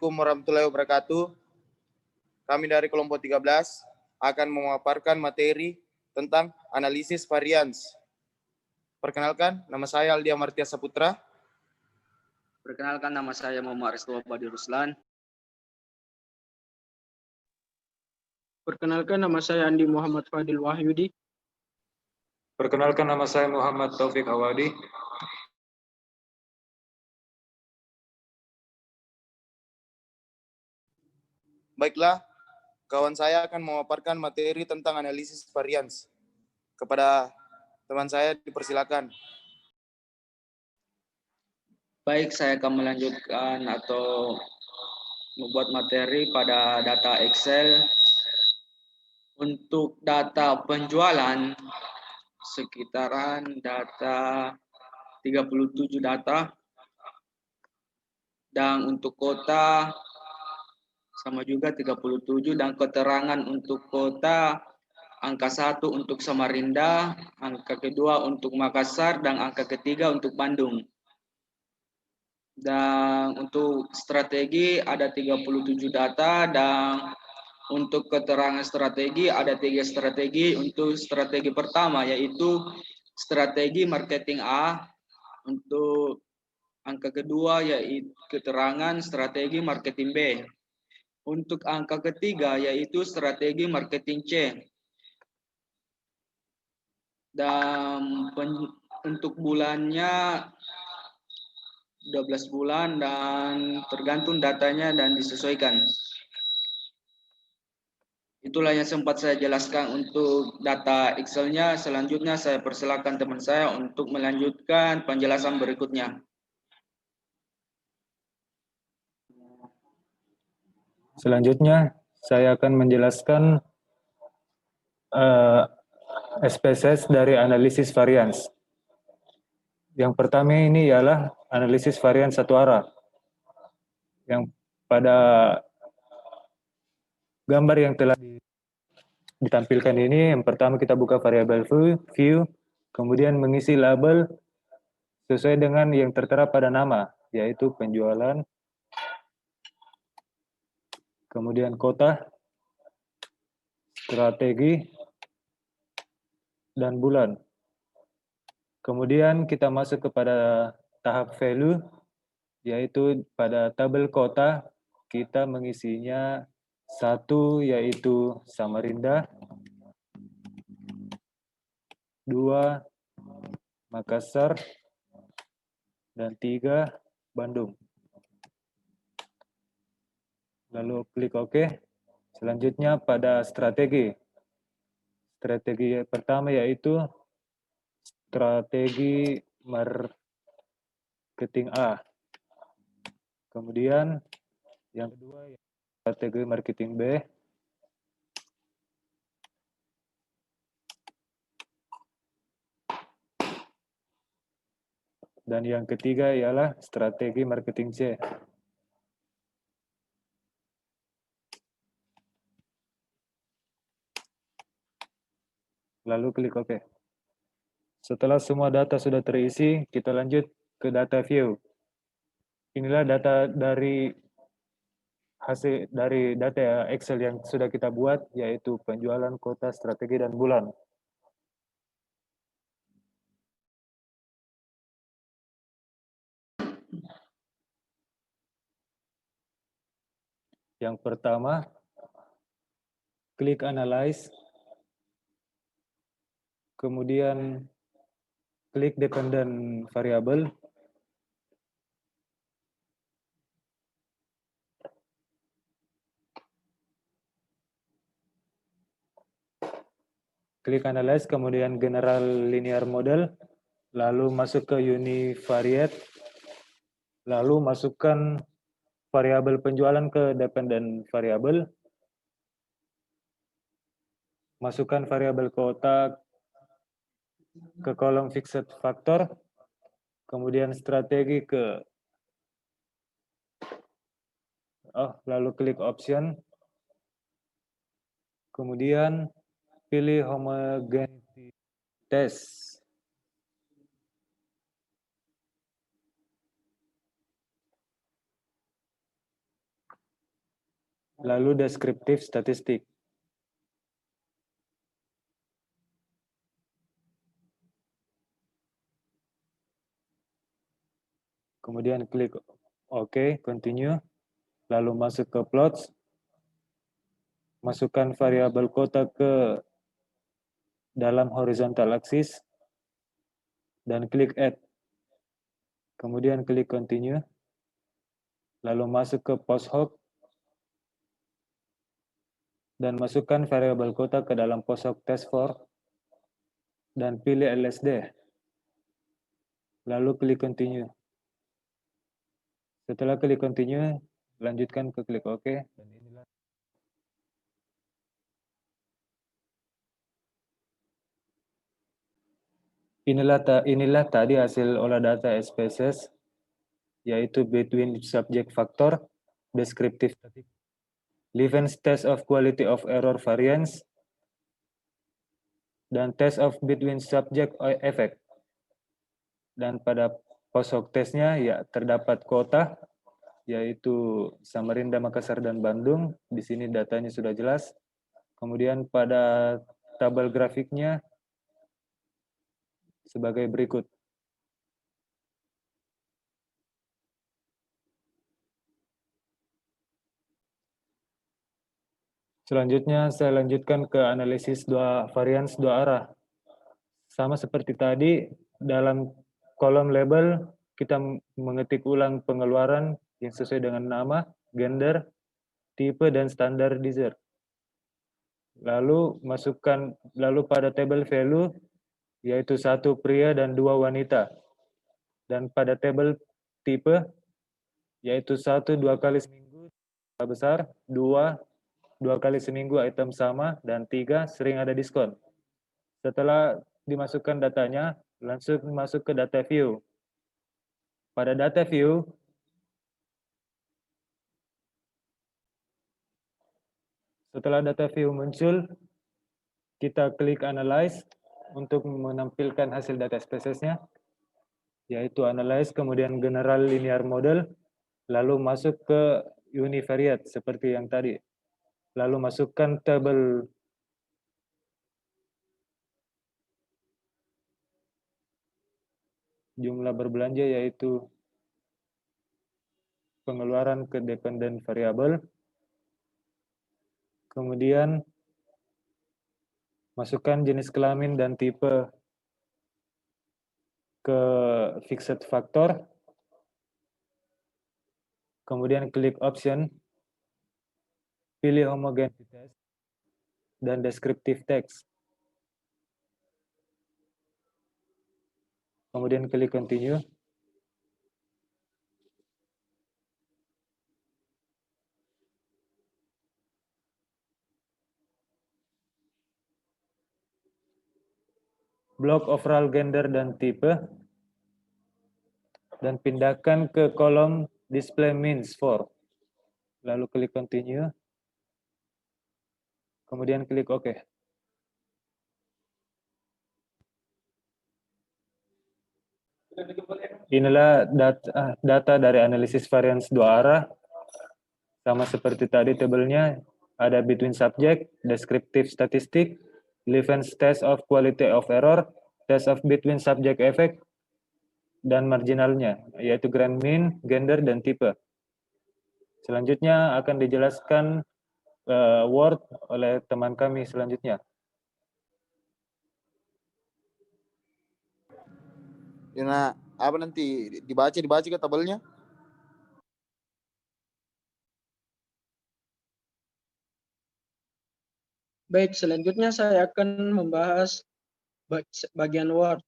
Assalamualaikum warahmatullahi wabarakatuh. Kami dari kelompok 13 akan memaparkan materi tentang analisis varians. Perkenalkan, nama saya Aldi Amartya Saputra. Perkenalkan, nama saya Muhammad Restu Abadi Ruslan. Perkenalkan, nama saya Andi Muhammad Fadil Wahyudi. Perkenalkan, nama saya Muhammad Taufik Awadi. Baiklah, kawan saya akan memaparkan materi tentang analisis varians. Kepada teman saya dipersilakan. Baik, saya akan melanjutkan atau membuat materi pada data Excel. Untuk data penjualan, sekitaran data 37 data. Dan untuk kota, sama juga 37, dan keterangan untuk kota, angka 1 untuk Samarinda, angka kedua untuk Makassar, dan angka ketiga untuk Bandung. Dan untuk strategi ada 37 data, dan untuk keterangan strategi ada 3 strategi. Untuk strategi pertama yaitu strategi marketing A, untuk angka kedua yaitu keterangan strategi marketing B. Untuk angka ketiga yaitu strategi marketing C. Dan untuk bulannya 12 bulan dan tergantung datanya dan disesuaikan. Itulah yang sempat saya jelaskan untuk data Excel-nya. Selanjutnya saya persilakan teman saya untuk melanjutkan penjelasan berikutnya. Selanjutnya, saya akan menjelaskan SPSS dari analisis varians. Yang pertama ini ialah analisis varians satu arah. Yang pada gambar yang telah ditampilkan ini, yang pertama kita buka variabel view, kemudian mengisi label sesuai dengan yang tertera pada nama, yaitu penjualan, kemudian kota, strategi, dan bulan. Kemudian kita masuk kepada tahap value, yaitu pada tabel kota kita mengisinya 1 yaitu Samarinda, 2 Makassar, dan 3 Bandung. Lalu klik OK. Selanjutnya pada strategi. Strategi pertama yaitu strategi marketing A. Kemudian yang kedua strategi marketing B. Dan yang ketiga ialah strategi marketing C. Lalu klik OK. Setelah semua data sudah terisi, kita lanjut ke data view. Inilah data dari hasil dari data Excel yang sudah kita buat, yaitu penjualan, kota, strategi, dan bulan. Yang pertama, klik Analyze, kemudian klik Dependent Variable, klik Analyze, kemudian General Linear Model, lalu masuk ke Univariate, lalu masukkan variabel penjualan ke Dependent Variable, masukkan variabel kota ke kolom Fixed Factor, kemudian strategi lalu klik Option, kemudian pilih Homogeneity Test. lalu deskriptif statistik. Kemudian klik OK, continue, lalu masuk ke plots, masukkan variabel kota ke dalam horizontal axis, dan klik add. Kemudian klik continue, lalu masuk ke post hoc, dan masukkan variabel kota ke dalam post hoc test for, dan pilih LSD. Lalu klik continue. Setelah klik continue, lanjutkan ke klik OK. Dan inilah tadi hasil olah data SPSS, yaitu between subject factor, descriptive statistic, Levens test of quality of error variance, dan test of between subject effect. Dan pada post hoc testnya ya terdapat kota, yaitu Samarinda, Makassar, dan Bandung. Di sini datanya sudah jelas. Kemudian pada tabel grafiknya sebagai berikut. Selanjutnya saya lanjutkan ke analisis varians dua arah. Sama seperti tadi, dalam kolom label kita mengetik ulang pengeluaran yang sesuai dengan nama, gender, tipe, dan standardizer. Lalu pada table value, yaitu 1 pria dan 2 wanita. Dan pada table tipe, yaitu 1 2 kali seminggu besar, 2 kali seminggu item sama, dan 3 sering ada diskon. Setelah dimasukkan datanya, langsung masuk ke data view. Pada data view, setelah data view muncul, kita klik analyze untuk menampilkan hasil data spesiesnya, yaitu analyze, kemudian general linear model, lalu masuk ke univariate seperti yang tadi. Lalu masukkan tabel jumlah berbelanja, yaitu pengeluaran ke dependent variable. Kemudian masukkan jenis kelamin dan tipe ke fixed factor. Kemudian klik option, pilih homogenitas dan descriptive text. Kemudian klik continue. Blok overall gender dan tipe, dan pindahkan ke kolom display means for. Lalu klik continue. Kemudian klik OK. Inilah data dari analisis varians dua arah. Sama seperti tadi tabelnya, ada between subject, descriptive statistic, Levens test of quality of error, test of between subject effect, dan marginalnya, yaitu grand mean, gender, dan tipe. Selanjutnya akan dijelaskan Word oleh teman kami selanjutnya. Nah, apa nanti dibaca ke tabelnya? Baik, selanjutnya saya akan membahas bagian Word.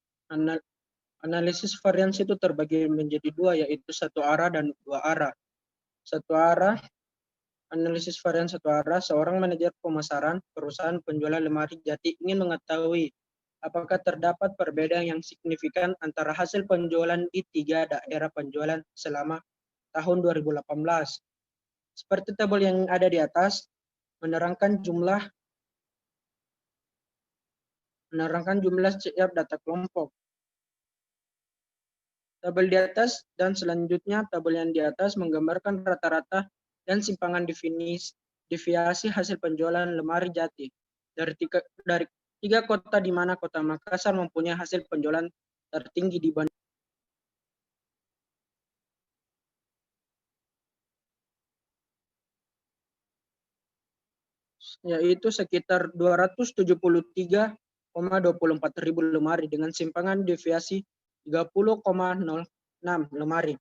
Analisis varians itu terbagi menjadi dua, yaitu satu arah dan dua arah. Satu arah, analisis varians satu arah, seorang manajer pemasaran perusahaan penjualan lemari jati ingin mengetahui apakah terdapat perbedaan yang signifikan antara hasil penjualan di 3 daerah penjualan selama tahun 2018. Seperti tabel yang ada di atas, menerangkan jumlah setiap data kelompok. Tabel di atas dan selanjutnya tabel yang di atas menggambarkan rata-rata dan simpangan deviasi hasil penjualan lemari jati dari tiga kota di mana kota Makassar mempunyai hasil penjualan tertinggi dibanding yaitu sekitar 273,24 ribu lemari dengan simpangan deviasi 30,06 lemari.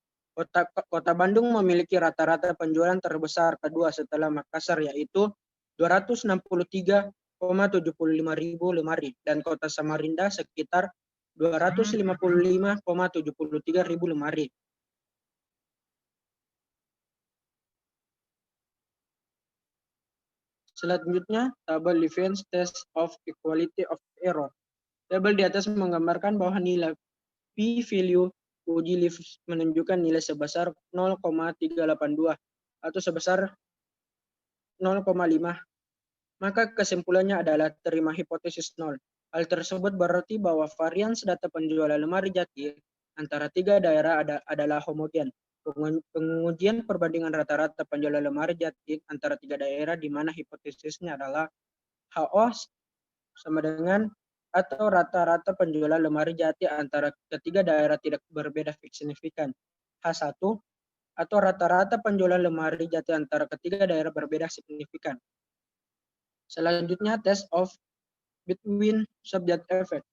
Kota Bandung memiliki rata-rata penjualan terbesar kedua setelah Makassar yaitu 263,75 ribu lemari dan Kota Samarinda sekitar 255,73 ribu lemari. Selanjutnya, tabel Levens Test of Equality of Error. Tabel di atas menggambarkan bahwa nilai p-value uji Levens menunjukkan nilai sebesar 0,382 atau sebesar 0,5. Maka kesimpulannya adalah terima hipotesis 0. Hal tersebut berarti bahwa varians data penjualan lemari jati antara tiga daerah adalah homogen. Pengujian perbandingan rata-rata penjualan lemari jati antara tiga daerah di mana hipotesisnya adalah HO sama dengan atau rata-rata penjualan lemari jati antara ketiga daerah tidak berbeda signifikan. H1 atau rata-rata penjualan lemari jati antara ketiga daerah berbeda signifikan. Selanjutnya, test of between subject effect.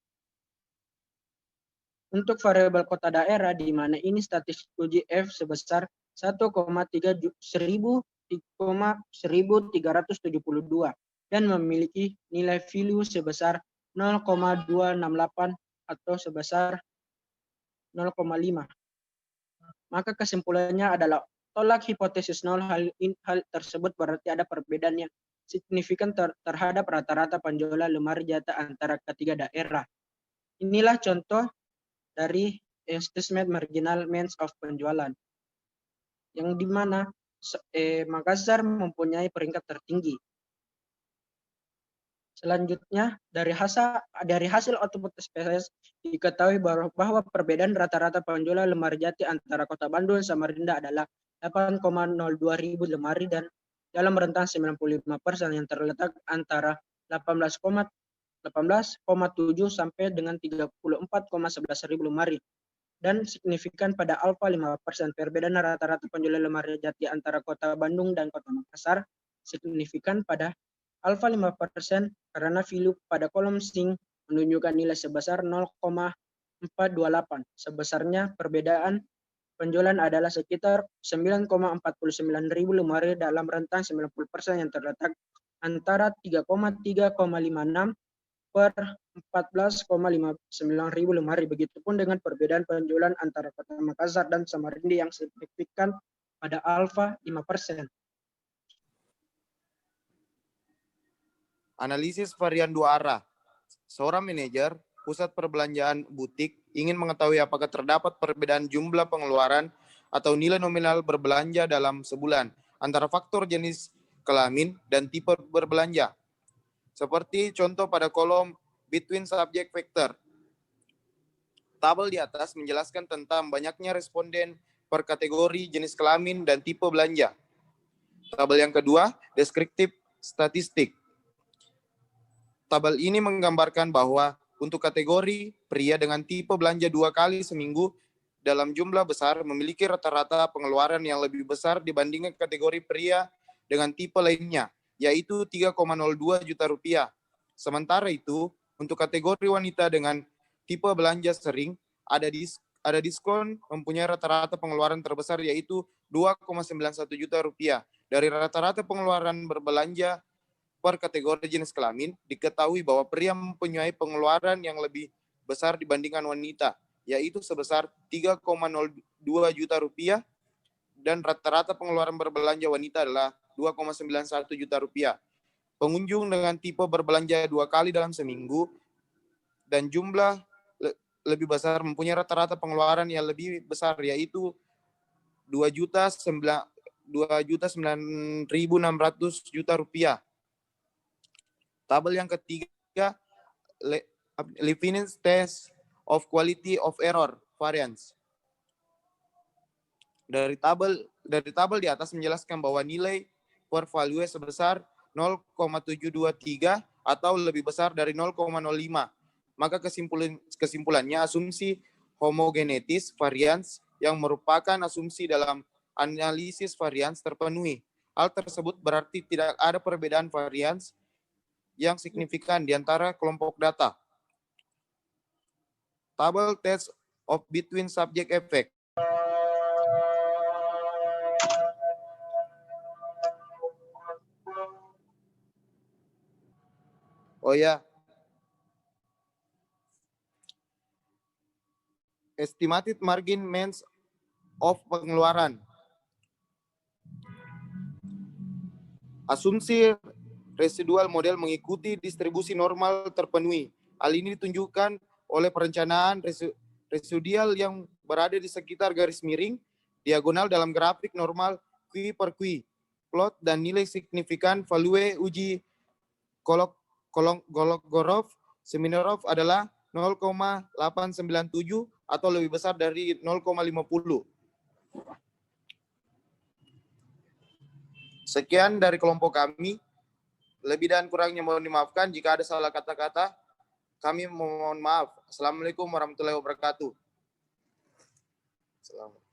Untuk variabel kota daerah di mana ini statistik uji F sebesar 1,372 dan memiliki nilai value sebesar 0,268 atau sebesar 0,5. Maka kesimpulannya adalah tolak hipotesis 0. Hal tersebut berarti ada perbedaan yang signifikan terhadap rata-rata penjualan lemari jati antara ketiga daerah. Inilah contoh dari estimate marginal means of penjualan, yang dimana Makassar mempunyai peringkat tertinggi. Selanjutnya, dari hasil output SPSS diketahui bahwa perbedaan rata-rata penjualan lemari jati antara Kota Bandung dan Samarinda adalah 8,02 ribu lemari dan dalam rentang 95% yang terletak antara 18,7 sampai dengan 34,11 ribu lemari dan signifikan pada alfa 5%. Perbedaan rata-rata penjualan lemari jati antara Kota Bandung dan Kota Makassar signifikan pada alfa 5% karena value pada kolom sing menunjukkan nilai sebesar 0,428. Sebesarnya perbedaan penjualan adalah sekitar 9,49 ribu lemari dalam rentang 90% yang terletak antara 3,356 per 14,59 ribu lemari. Begitupun dengan perbedaan penjualan antara Kota Makassar dan Samarinda yang signifikan pada alfa 5%. Analisis varian dua arah. Seorang manajer pusat perbelanjaan butik ingin mengetahui apakah terdapat perbedaan jumlah pengeluaran atau nilai nominal berbelanja dalam sebulan antara faktor jenis kelamin dan tipe berbelanja. Seperti contoh pada kolom between subject factor. Tabel di atas menjelaskan tentang banyaknya responden per kategori jenis kelamin dan tipe belanja. Tabel yang kedua, deskriptif statistik. Tabel ini menggambarkan bahwa untuk kategori pria dengan tipe belanja 2 kali seminggu dalam jumlah besar memiliki rata-rata pengeluaran yang lebih besar dibandingkan kategori pria dengan tipe lainnya, yaitu 3,02 juta rupiah. Sementara itu, untuk kategori wanita dengan tipe belanja sering, ada diskon mempunyai rata-rata pengeluaran terbesar yaitu 2,91 juta rupiah. Dari rata-rata pengeluaran berbelanja per kategori jenis kelamin, diketahui bahwa pria mempunyai pengeluaran yang lebih besar dibandingkan wanita, yaitu sebesar 3,02 juta rupiah, dan rata-rata pengeluaran berbelanja wanita adalah 2,91 juta rupiah. Pengunjung dengan tipe berbelanja 2 kali dalam seminggu dan jumlah lebih besar mempunyai rata-rata pengeluaran yang lebih besar, yaitu 2.900.600 juta rupiah. Tabel yang ketiga, Levens Test of Quality of Error Variance. Dari tabel di atas menjelaskan bahwa nilai per value sebesar 0,723 atau lebih besar dari 0,05. Maka kesimpulannya asumsi homogenetis varians yang merupakan asumsi dalam analisis varians terpenuhi. Hal tersebut berarti tidak ada perbedaan varians yang signifikan di antara kelompok data. Tabel test of between subject effect. Oh ya, estimated margin means of pengeluaran. Asumsi residual model mengikuti distribusi normal terpenuhi. Hal ini ditunjukkan oleh perencanaan residual yang berada di sekitar garis miring, diagonal dalam grafik normal Q per Q, plot dan nilai signifikan value uji Kolmogorov-Smirnov adalah 0,897 atau lebih besar dari 0,50. Sekian dari kelompok kami. Lebih dan kurangnya mohon dimaafkan. Jika ada salah kata-kata, kami mohon maaf. Assalamualaikum warahmatullahi wabarakatuh. Selamat.